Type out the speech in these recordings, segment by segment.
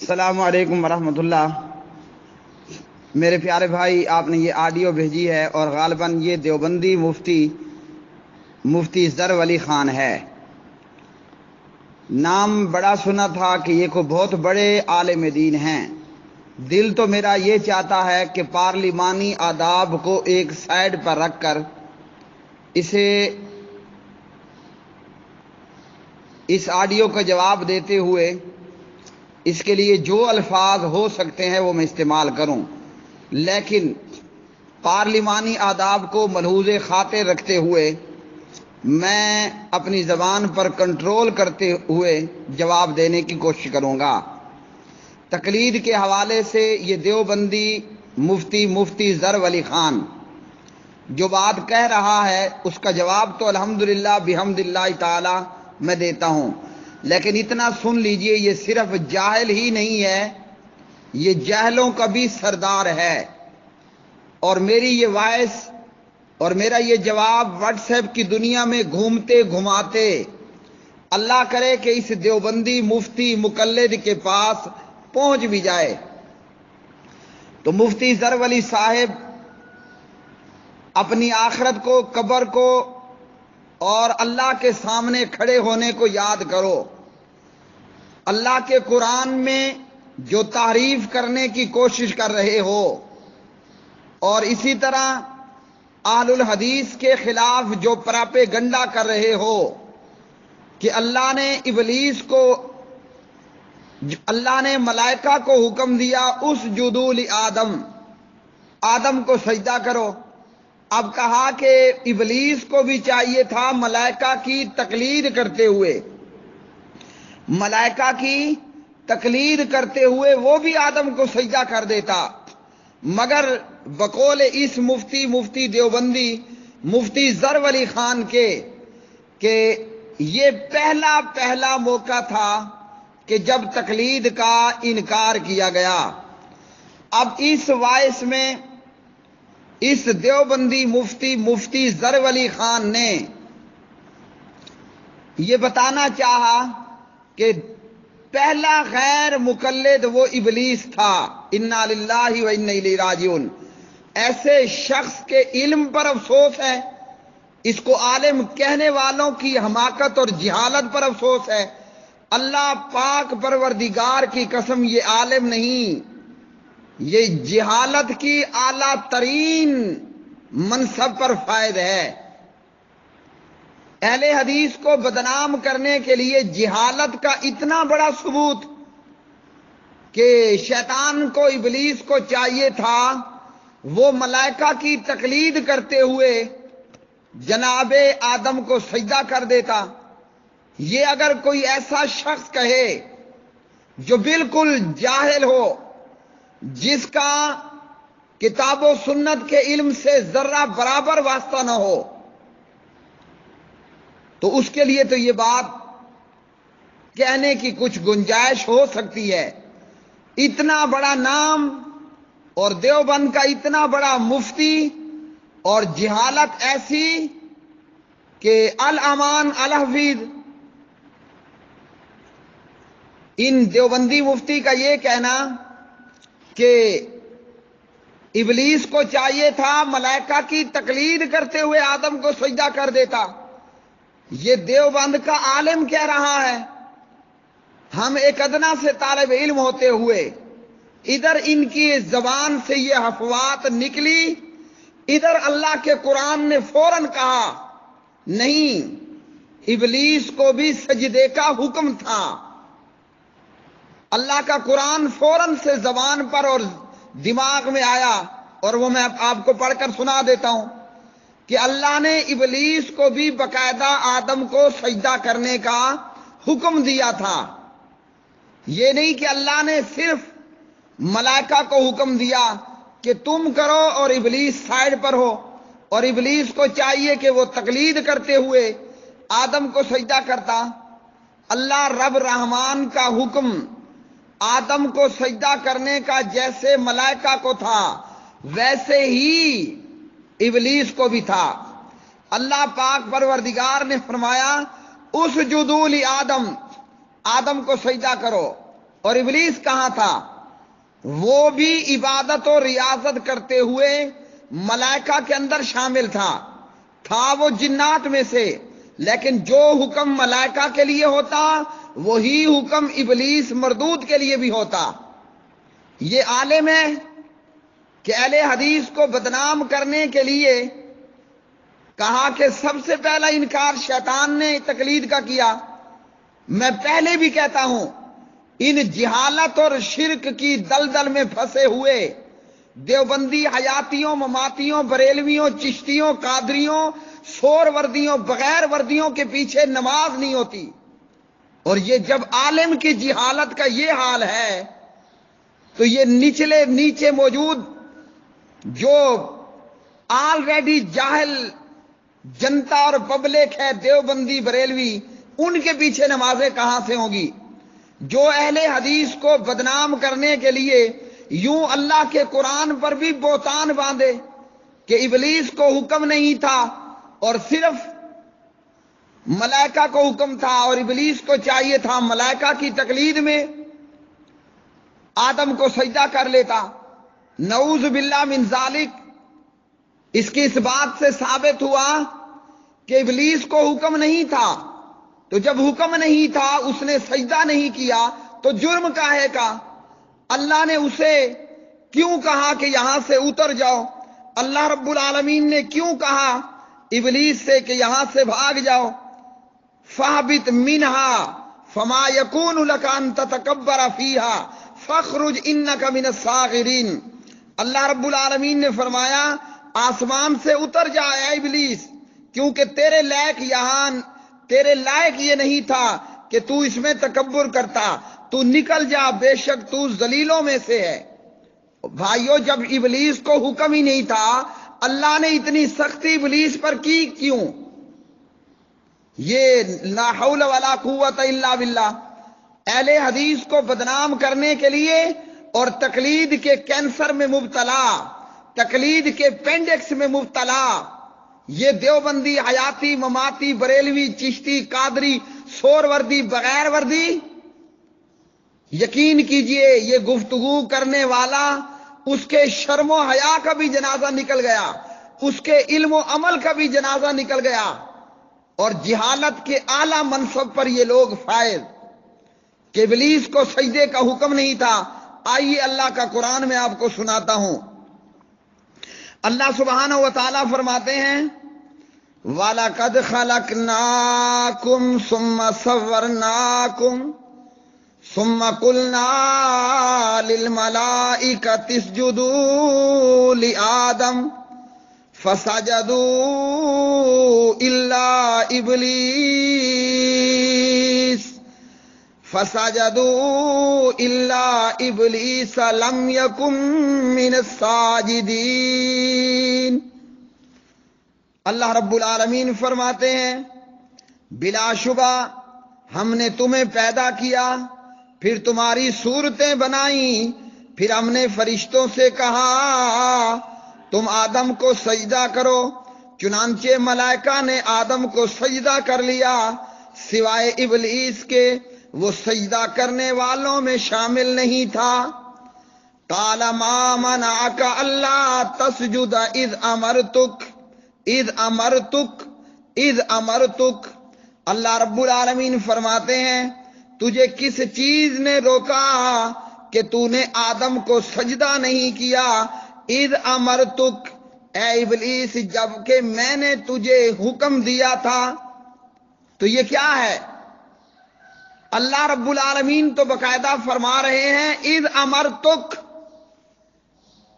السلام علیکم ورحمۃ اللہ۔ میرے پیارے بھائی، آپ نے یہ آڈیو بھیجی ہے اور غالباً یہ دیوبندی مفتی ظفر علی خان ہے۔ نام بڑا سنا تھا کہ یہ کو بہت بڑے عالم دین ہیں۔ دل تو میرا یہ چاہتا ہے کہ پارلیمانی آداب کو ایک سائڈ پر رکھ کر اس آڈیو کا جواب دیتے ہوئے اس کے لیے جو الفاظ ہو سکتے ہیں وہ میں استعمال کروں، لیکن پارلیمانی آداب کو ملحوظ خاطر رکھتے ہوئے میں اپنی زبان پر کنٹرول کرتے ہوئے جواب دینے کی کوشش کروں گا۔ تقلید کے حوالے سے یہ دیوبندی مفتی ظفر علی خان جو بات کہہ رہا ہے اس کا جواب تو الحمدللہ بحمد اللہ تعالی میں دیتا ہوں، لیکن اتنا سن لیجئے، یہ صرف جاہل ہی نہیں ہے، یہ جاہلوں کا بھی سردار ہے۔ اور میری یہ وائس اور میرا یہ جواب واٹس ایپ کی دنیا میں گھومتے گھماتے اللہ کرے کہ اس دیوبندی مفتی مقلد کے پاس پہنچ بھی جائے تو مفتی ظفر علی صاحب اپنی آخرت کو، قبر کو اور اللہ کے سامنے کھڑے ہونے کو یاد کرو۔ اللہ کے قرآن میں جو تعریف کرنے کی کوشش کر رہے ہو اور اسی طرح اہل الحدیث کے خلاف جو پراپیگنڈا کر رہے ہو کہ اللہ نے ملائکہ کو حکم دیا اسجدوا لآدم، آدم کو سجدہ کرو۔ اب کہا کہ ابلیس کو بھی چاہیے تھا ملائکہ کی تقلید کرتے ہوئے وہ بھی آدم کو سجدہ کر دیتا، مگر بقول اس مفتی دیوبندی مفتی ظفر علی خان کے کہ یہ پہلا موقع تھا کہ جب تقلید کا انکار کیا گیا۔ اب اس وائس میں اس دیوبندی مفتی ظفر علی خان نے یہ بتانا چاہا کہ پہلا غیر مقلد وہ ابلیس تھا۔ انا للہ و انا الیہ راجعون۔ ایسے شخص کے علم پر افسوس ہے، اس کو عالم کہنے والوں کی حماقت اور جہالت پر افسوس ہے۔ اللہ پاک پروردگار کی قسم، یہ عالم نہیں، یہ جہالت کی اعلیٰ ترین منصب پر فائد ہے۔ اہل حدیث کو بدنام کرنے کے لیے جہالت کا اتنا بڑا ثبوت کہ شیطان کو، ابلیس کو چاہیے تھا وہ ملائکہ کی تقلید کرتے ہوئے جناب آدم کو سجدہ کر دیتا۔ یہ اگر کوئی ایسا شخص کہے جو بالکل جاہل ہو، جس کا کتاب و سنت کے علم سے ذرہ برابر واسطہ نہ ہو، تو اس کے لیے تو یہ بات کہنے کی کچھ گنجائش ہو سکتی ہے۔ اتنا بڑا نام اور دیوبند کا اتنا بڑا مفتی اور جہالت ایسی کہ الامان الحفیظ، ان دیوبندی مفتی کا یہ کہنا کہ ابلیس کو چاہیے تھا ملائکہ کی تقلید کرتے ہوئے آدم کو سجدہ کر دیتا، یہ دیوبند کا عالم کہہ رہا ہے۔ ہم ایک ادنا سے طالب علم ہوتے ہوئے ادھر ان کی زبان سے یہ افواہات نکلی، ادھر اللہ کے قرآن نے فوراً کہا نہیں، ابلیس کو بھی سجدے کا حکم تھا۔ اللہ کا قرآن فوراً سے زبان پر اور دماغ میں آیا، اور وہ میں آپ کو پڑھ کر سنا دیتا ہوں کہ اللہ نے ابلیس کو بھی باقاعدہ آدم کو سجدہ کرنے کا حکم دیا تھا۔ یہ نہیں کہ اللہ نے صرف ملائکہ کو حکم دیا کہ تم کرو اور ابلیس سائڈ پر ہو، اور ابلیس کو چاہیے کہ وہ تقلید کرتے ہوئے آدم کو سجدہ کرتا۔ اللہ رب رحمان کا حکم آدم کو سجدہ کرنے کا جیسے ملائکہ کو تھا ویسے ہی ابلیس کو بھی تھا۔ اللہ پاک پروردگار نے فرمایا اسجدوا لآدم، آدم کو سجدہ کرو۔ اور ابلیس کہاں تھا؟ وہ بھی عبادت و ریاضت کرتے ہوئے ملائکہ کے اندر شامل تھا وہ جنات میں سے، لیکن جو حکم ملائکہ کے لیے ہوتا وہی حکم ابلیس مردود کے لیے بھی ہوتا۔ یہ عالم ہے کہ اہل حدیث کو بدنام کرنے کے لیے کہا کہ سب سے پہلا انکار شیطان نے تقلید کا کیا۔ میں پہلے بھی کہتا ہوں، ان جہالت اور شرک کی دلدل میں پھنسے ہوئے دیوبندی حیاتیوں، مماتیوں، بریلویوں، چشتیوں، قادریوں، سور وردیوں، بغیر وردیوں کے پیچھے نماز نہیں ہوتی۔ اور یہ جب عالم کی جہالت کا یہ حال ہے تو یہ نیچے موجود جو آلریڈی جاہل جنتا اور پبلک ہے، دیوبندی بریلوی، ان کے پیچھے نمازیں کہاں سے ہوں گی؟ جو اہل حدیث کو بدنام کرنے کے لیے یوں اللہ کے قرآن پر بھی بہتان باندھے کہ ابلیس کو حکم نہیں تھا اور صرف ملائکہ کو حکم تھا، اور ابلیس کو چاہیے تھا ملائکہ کی تقلید میں آدم کو سجدہ کر لیتا۔ نعوذ باللہ من ذالک۔ اس کی اس بات سے ثابت ہوا کہ ابلیس کو حکم نہیں تھا، تو جب حکم نہیں تھا، اس نے سجدہ نہیں کیا، تو جرم کاہے کا؟ اللہ نے اسے کیوں کہا کہ یہاں سے اتر جاؤ؟ اللہ رب العالمین نے کیوں کہا ابلیس سے کہ یہاں سے بھاگ جاؤ؟ فَاهْبِطْ مِنْهَا فَمَا يَكُونُ لَكَ أَن تَتَكَبَّرَ فِيهَا فَاخْرُجْ إِنَّكَ مِنَ الصَّاغِرِينَ۔ اللہ رب العالمین نے فرمایا آسمان سے اتر جا اے ابلیس، کیونکہ تیرے لائق یہ نہیں تھا کہ تو اس میں تکبر کرتا، تو نکل جا، بے شک تو ذلیلوں میں سے ہے۔ بھائیو، جب ابلیس کو حکم ہی نہیں تھا، اللہ نے اتنی سختی ابلیس پر کی کیوں؟ یہ لا حول ولا قوت الا باللہ۔ اہل حدیث کو بدنام کرنے کے لیے اور تقلید کے کینسر میں مبتلا، تقلید کے پینڈکس میں مبتلا یہ دیوبندی، حیاتی، مماتی، بریلوی، چشتی، قادری، سور وردی، بغیر وردی، یقین کیجئے یہ گفتگو کرنے والا اس کے شرم و حیا کا بھی جنازہ نکل گیا، اس کے علم و عمل کا بھی جنازہ نکل گیا، اور جہالت کے اعلیٰ منصب پر یہ لوگ فائز کہ ابلیس کو سجدے کا حکم نہیں تھا۔ آئیے اللہ کا قرآن میں آپ کو سناتا ہوں۔ اللہ سبحانہ و تعالیٰ فرماتے ہیں وَلَقَدْ خَلَقْنَاكُمْ ثُمَّ صَوَّرْنَاكُمْ ثُمَّ قُلْنَا لِلْمَلَائِكَةِ اسْجُدُوا لِآدَمَ فَسَجَدُوا إِلَّا إِبْلِيسَ لَمْ يَكُنْ مِنَ السَّاجِدِينَ۔ اللہ رب العالمین فرماتے ہیں بلا شبہ ہم نے تمہیں پیدا کیا، پھر تمہاری صورتیں بنائیں، پھر ہم نے فرشتوں سے کہا تم آدم کو سجدہ کرو، چنانچہ ملائکہ نے آدم کو سجدہ کر لیا سوائے ابلیس کے، وہ سجدہ کرنے والوں میں شامل نہیں تھا۔ قال ما منعك الا تسجد اذ امرتک۔ اللہ رب العالمین فرماتے ہیں تجھے کس چیز نے روکا کہ تو نے آدم کو سجدہ نہیں کیا؟ اذ امرتک، اے ابلیس، جب کہ میں نے تجھے حکم دیا تھا۔ تو یہ کیا ہے؟ اللہ رب العالمین تو باقاعدہ فرما رہے ہیں اذ امرتک،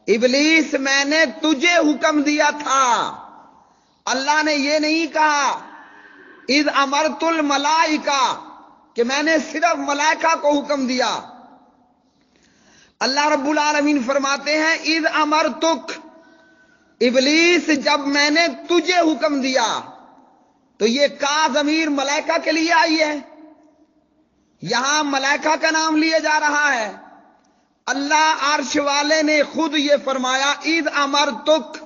ابلیس میں نے تجھے حکم دیا تھا۔ اللہ نے یہ نہیں کہا اذ امرت الملائکہ کہ میں نے صرف ملائکہ کو حکم دیا۔ اللہ رب العالمین فرماتے ہیں اذ امرتک، ابلیس جب میں نے تجھے حکم دیا۔ تو یہ کا ضمیر ملائکہ کے لیے آئی ہے، یہاں ملائکہ کا نام لیا جا رہا ہے۔ اللہ عرش والے نے خود یہ فرمایا اذ امرتک،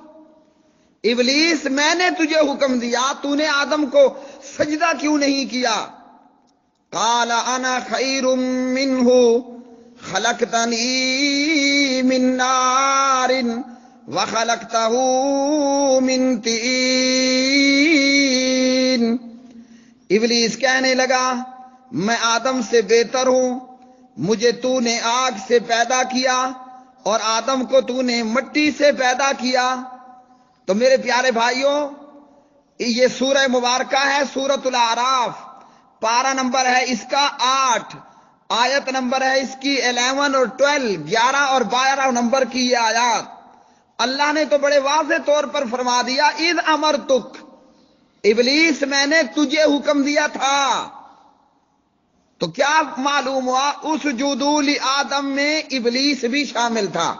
ابلیس میں نے تجھے حکم دیا، تو نے آدم کو سجدہ کیوں نہیں کیا؟ قال انا خیر منہ، خلقتنی من نار وخلقتہ من طین۔ ابلیس کہنے لگا میں آدم سے بہتر ہوں، مجھے تو نے آگ سے پیدا کیا اور آدم کو تو نے مٹی سے پیدا کیا۔ تو میرے پیارے بھائیوں، یہ سورہ مبارکہ ہے سورۃ الاعراف، پارہ نمبر ہے اس کا 8، آیت نمبر ہے اس کی 11 اور 12، 11 اور 12 نمبر کی یہ آیات۔ اللہ نے تو بڑے واضح طور پر فرما دیا اذ امرتک، ابلیس میں نے تجھے حکم دیا تھا۔ تو کیا معلوم ہوا؟ اس اسجدوا لآدم میں ابلیس بھی شامل تھا۔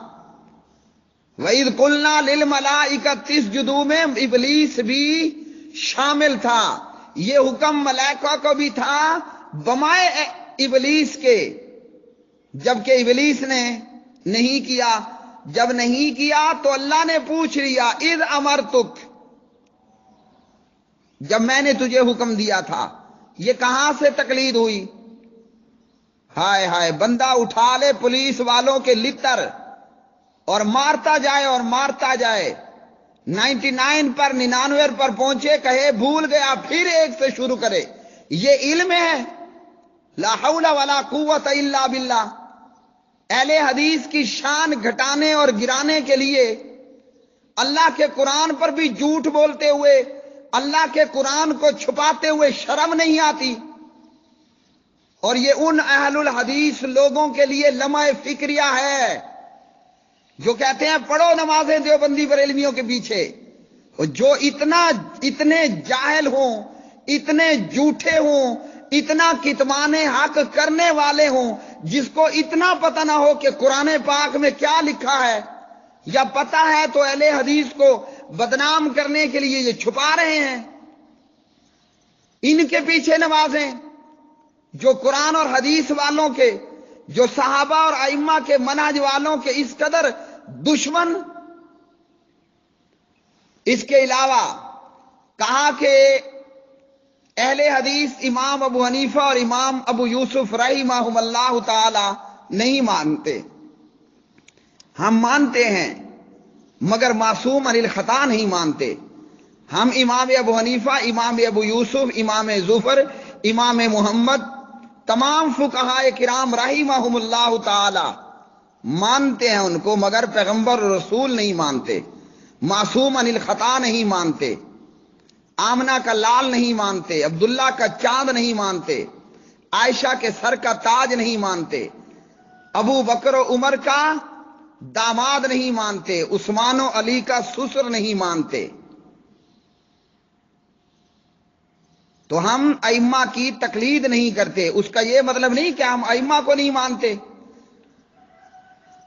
وَإِذْ قُلْنَا لِلْمَلَائِكَةِ اسْجُدُوا میں ابلیس بھی شامل تھا۔ یہ حکم ملائکہ کو بھی تھا بمائے ابلیس کے، جبکہ ابلیس نے نہیں کیا۔ جب نہیں کیا تو اللہ نے پوچھ لیا اذ امرتک، جب میں نے تجھے حکم دیا تھا۔ یہ کہاں سے تقلید ہوئی؟ ہائے ہائے، بندہ اٹھا لے پولیس والوں کے لتر اور مارتا جائے اور مارتا جائے، 99 پر 99 پر پہنچے، کہے بھول گیا، پھر ایک سے شروع کرے۔ یہ علم ہے؟ لا حول ولا قوت الا باللہ۔ اہل حدیث کی شان گھٹانے اور گرانے کے لیے اللہ کے قرآن پر بھی جھوٹ بولتے ہوئے، اللہ کے قرآن کو چھپاتے ہوئے شرم نہیں آتی؟ اور یہ ان اہل الحدیث لوگوں کے لیے لمحہ فکریہ ہے جو کہتے ہیں پڑھو نمازیں دیوبندی بریلویوں کے پیچھے، جو اتنے جاہل ہوں، اتنے جھوٹے ہوں، اتنا کتمان حق کرنے والے ہوں، جس کو اتنا پتہ نہ ہو کہ قرآن پاک میں کیا لکھا ہے، یا پتہ ہے تو اہل حدیث کو بدنام کرنے کے لیے یہ چھپا رہے ہیں۔ ان کے پیچھے نمازیں جو قرآن اور حدیث والوں کے، جو صحابہ اور ائمہ کے منہج والوں کے اس قدر دشمن۔ اس کے علاوہ کہا کہ اہل حدیث امام ابو حنیفہ اور امام ابو یوسف رحمہم اللہ تعالی نہیں مانتے۔ ہم مانتے ہیں مگر معصوم عن الخطا نہیں مانتے۔ ہم امام ابو حنیفہ، امام ابو یوسف، امام ظفر، امام محمد، تمام فقہائے کرام رحمہم اللہ تعالی مانتے ہیں ان کو، مگر پیغمبر اور رسول نہیں مانتے، معصوم عن الخطا نہیں مانتے، آمنہ کا لال نہیں مانتے، عبداللہ کا چاند نہیں مانتے، عائشہ کے سر کا تاج نہیں مانتے، ابو بکر و عمر کا داماد نہیں مانتے، عثمان و علی کا سسر نہیں مانتے۔ تو ہم ائمہ کی تقلید نہیں کرتے، اس کا یہ مطلب نہیں کہ ہم ائمہ کو نہیں مانتے۔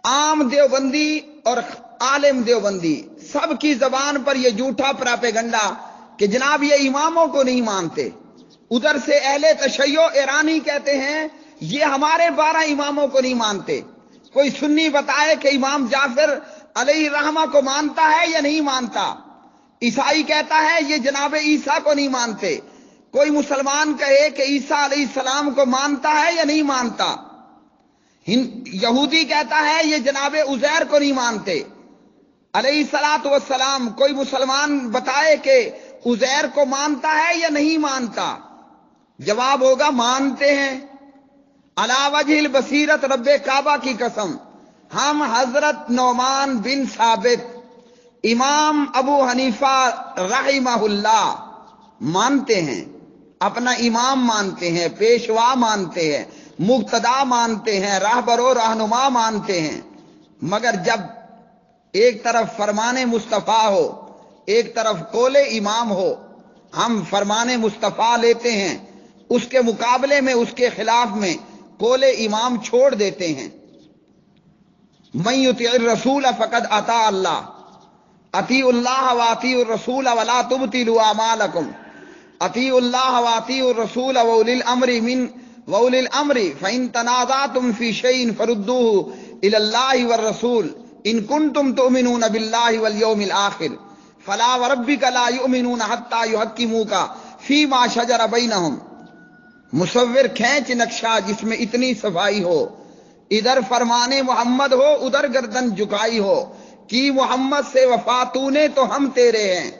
عام دیوبندی اور عالم دیوبندی سب کی زبان پر یہ جھوٹا پراپیگنڈا کہ جناب یہ اماموں کو نہیں مانتے۔ ادھر سے اہل تشیع ایرانی کہتے ہیں یہ ہمارے 12 اماموں کو نہیں مانتے۔ کوئی سنی بتائے کہ امام جعفر علیہ الرحمہ کو مانتا ہے یا نہیں مانتا۔ عیسائی کہتا ہے یہ جناب عیسیٰ کو نہیں مانتے۔ کوئی مسلمان کہے کہ عیسیٰ علیہ السلام کو مانتا ہے یا نہیں مانتا۔ یہودی کہتا ہے یہ جناب عزیر کو نہیں مانتے علیہ السلام۔ کوئی مسلمان بتائے کہ عزیر کو مانتا ہے یا نہیں مانتا؟ جواب ہوگا مانتے ہیں۔ علی وجہ البصیرت رب کعبہ کی قسم، ہم حضرت نعمان بن ثابت، امام ابو حنیفہ رحمہ اللہ مانتے ہیں، اپنا امام مانتے ہیں، پیشوا مانتے ہیں، مقتدا مانتے ہیں، راہبر و رہنما مانتے ہیں، مگر جب ایک طرف فرمان مصطفیٰ ہو، ایک طرف قول امام ہو، ہم فرمان مصطفیٰ لیتے ہیں، اس کے مقابلے میں اس کے خلاف میں قول امام چھوڑ دیتے ہیں۔ من یطع الرسول فقد اطاع اللہ، اطیعوا اللہ واطیعوا الرسول ولا تبطلوا اعمالکم، اطیعوا اللہ واطیعوا الرسول واولی الامر فان تنازعتم فی شیء فردوه الی اللہ والرسول ان کنتم تؤمنون باللہ والیوم الآخر فلا وربک لا یؤمنون حتی یحکموک فیما شجر بینہم۔ مصور کھینچ نقشہ جس میں اتنی صفائی ہو، ادھر فرمانے محمد ہو ادھر گردن جھکائی ہو، کی محمد سے وفا تو نے تو ہم تیرے ہیں،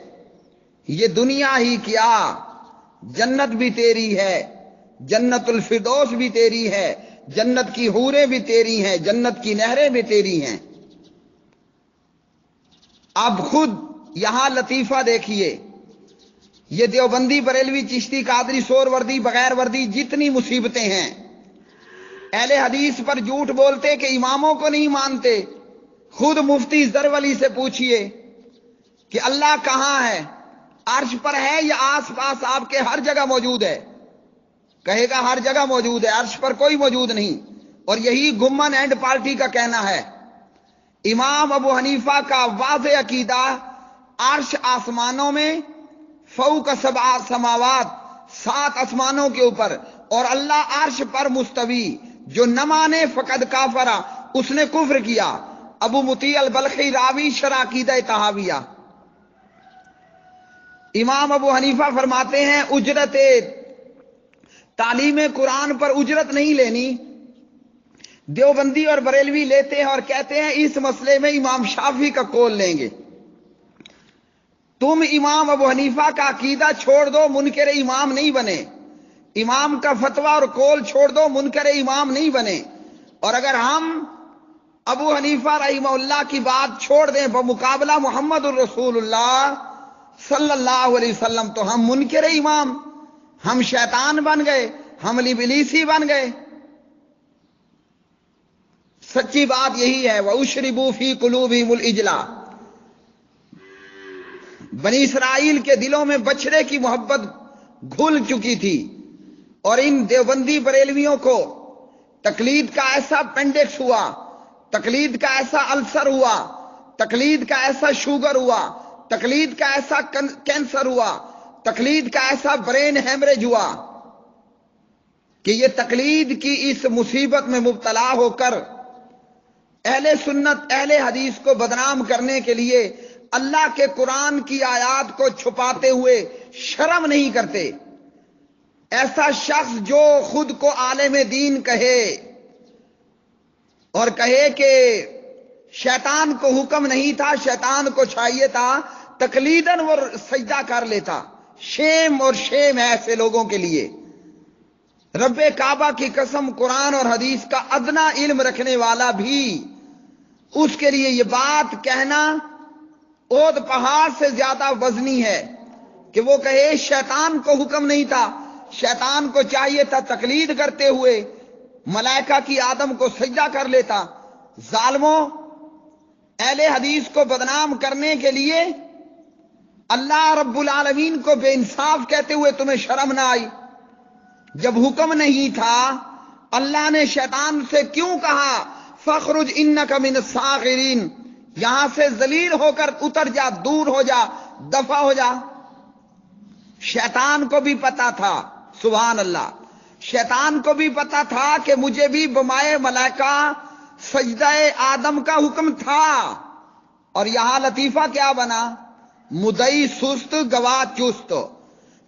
یہ دنیا ہی کیا جنت بھی تیری ہے، جنت الفردوس بھی تیری ہے، جنت کی حوریں بھی تیری ہیں، جنت کی نہریں بھی تیری ہیں۔ اب خود یہاں لطیفہ دیکھیے، یہ دیوبندی بریلوی چشتی قادری سور وردی بغیر وردی جتنی مصیبتیں ہیں، اہل حدیث پر جھوٹ بولتے کہ اماموں کو نہیں مانتے۔ خود مفتی زرولی سے پوچھئے کہ اللہ کہاں ہے، عرش پر ہے یا آس پاس آپ کے ہر جگہ موجود ہے؟ کہے گا ہر جگہ موجود ہے، عرش پر کوئی موجود نہیں۔ اور یہی گمن اینڈ پارٹی کا کہنا ہے۔ امام ابو حنیفہ کا واضح عقیدہ عرش آسمانوں میں، فوق سبع سماوات 7 آسمانوں کے اوپر، اور اللہ عرش پر مستوی، جو نہ مانے فقد کافرہ، اس نے کفر کیا۔ ابو مطیع البلخی راوی شرح عقیدہ طحاویہ۔ امام ابو حنیفہ فرماتے ہیں اجرت تعلیم قرآن پر اجرت نہیں لینی۔ دیوبندی اور بریلوی لیتے ہیں اور کہتے ہیں اس مسئلے میں امام شافعی کا قول لیں گے۔ تم امام ابو حنیفہ کا عقیدہ چھوڑ دو، منکر امام نہیں بنے۔ امام کا فتویٰ اور قول چھوڑ دو، منکر امام نہیں بنے۔ اور اگر ہم ابو حنیفہ رحمہ اللہ کی بات چھوڑ دیں بمقابلہ محمد الرسول اللہ صلی اللہ علیہ وسلم، تو ہم منکر امام، ہم شیطان بن گئے، ہم ابلیسی بن گئے۔ سچی بات یہی ہے۔ وَأُشْرِبُوا فِي قُلُوبِهِمُ الْإِجْلَ، بنی اسرائیل کے دلوں میں بچڑے کی محبت گھل چکی تھی، اور ان دیوبندی بریلویوں کو تقلید کا ایسا اپینڈکس ہوا، تقلید کا ایسا السر ہوا، تقلید کا ایسا شوگر ہوا، تقلید کا ایسا کینسر ہوا، تقلید کا ایسا برین ہیمریج ہوا کہ یہ تقلید کی اس مصیبت میں مبتلا ہو کر اہل سنت اہل حدیث کو بدنام کرنے کے لیے اللہ کے قرآن کی آیات کو چھپاتے ہوئے شرم نہیں کرتے۔ ایسا شخص جو خود کو عالم دین کہے اور کہے کہ شیطان کو حکم نہیں تھا، شیطان کو چاہیے تھا تقلیداً وہ سجدہ کر لیتا، شیم اور شیم ہے ایسے لوگوں کے لیے۔ رب کعبہ کی قسم، قرآن اور حدیث کا ادنا علم رکھنے والا بھی اس کے لیے یہ بات کہنا اود پہاڑ سے زیادہ وزنی ہے کہ وہ کہے شیطان کو حکم نہیں تھا، شیطان کو چاہیے تھا تقلید کرتے ہوئے ملائکہ کی آدم کو سجدہ کر لیتا۔ ظالموں، اہل حدیث کو بدنام کرنے کے لیے اللہ رب العالمین کو بے انصاف کہتے ہوئے تمہیں شرم نہ آئی؟ جب حکم نہیں تھا اللہ نے شیطان سے کیوں کہا فخرج انک من الصاغرین، یہاں سے ذلیل ہو کر اتر جا، دور ہو جا، دفع ہو جا؟ شیطان کو بھی پتا تھا، سبحان اللہ، شیطان کو بھی پتا تھا کہ مجھے بھی بمائے ملائکہ سجدہ آدم کا حکم تھا۔ اور یہاں لطیفہ کیا بنا؟ مدعی سست گواہ چست۔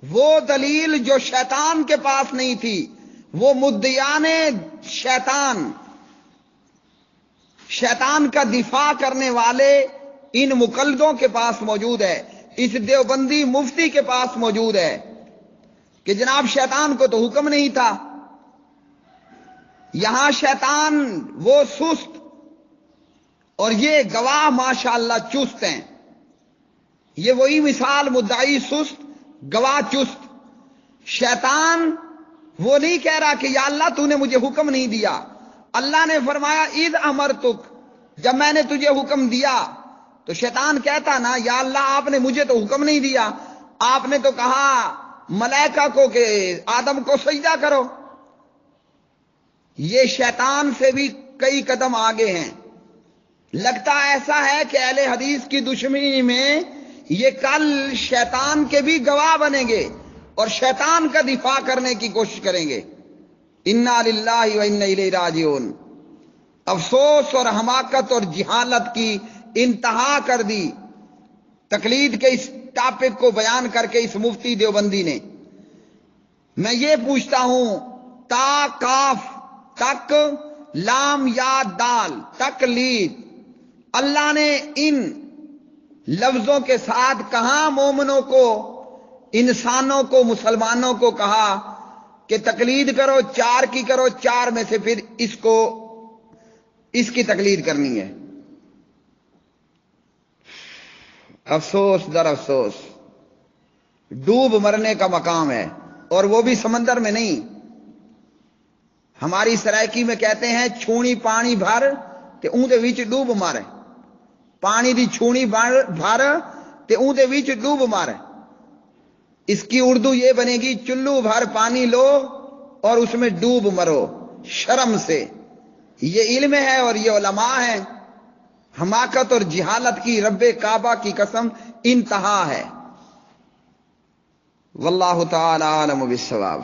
وہ دلیل جو شیطان کے پاس نہیں تھی، وہ مدعیان شیطان کا دفاع کرنے والے ان مقلدوں کے پاس موجود ہے، اس دیوبندی مفتی کے پاس موجود ہے کہ جناب شیطان کو تو حکم نہیں تھا۔ یہاں شیطان وہ سست اور یہ گواہ ماشاءاللہ چست ہیں۔ یہ وہی مثال، مدعی سست گواہ چست۔ شیطان وہ نہیں کہہ رہا کہ یا اللہ تو نے مجھے حکم نہیں دیا۔ اللہ نے فرمایا اذ امرتک، جب میں نے تجھے حکم دیا تو شیطان کہتا نا یا اللہ آپ نے مجھے تو حکم نہیں دیا، آپ نے تو کہا ملائکہ کو کہ آدم کو سجدہ کرو۔ یہ شیطان سے بھی کئی قدم آگے ہیں۔ لگتا ایسا ہے کہ اہل حدیث کی دشمنی میں یہ کل شیطان کے بھی گواہ بنیں گے اور شیطان کا دفاع کرنے کی کوشش کریں گے۔ انا للہ و انا الیہ راجعون۔ افسوس اور حماقت اور جہالت کی انتہا کر دی تقلید کے اس ٹاپک کو بیان کر کے اس مفتی دیوبندی نے۔ میں یہ پوچھتا ہوں تا کاف تک لام یا دال تقلید، اللہ نے ان لفظوں کے ساتھ کہاں مومنوں کو، انسانوں کو، مسلمانوں کو کہا کہ تقلید کرو، چار کی کرو، چار میں سے پھر اس کی تقلید کرنی ہے؟ افسوس در افسوس، ڈوب مرنے کا مقام ہے، اور وہ بھی سمندر میں نہیں۔ ہماری سرائکی میں کہتے ہیں چھونی پانی بھر تے اون دے وچ ڈوب مارے، پانی دی چھونی بھر تے اون دے وچ ڈوب مارے۔ اس کی اردو یہ بنے گی چلو بھر پانی لو اور اس میں ڈوب مرو شرم سے۔ یہ علم ہے اور یہ علماء ہیں۔ حماقت اور جہالت کی رب کعبہ کی قسم انتہا ہے۔ واللہ تعالی عالم بالصواب۔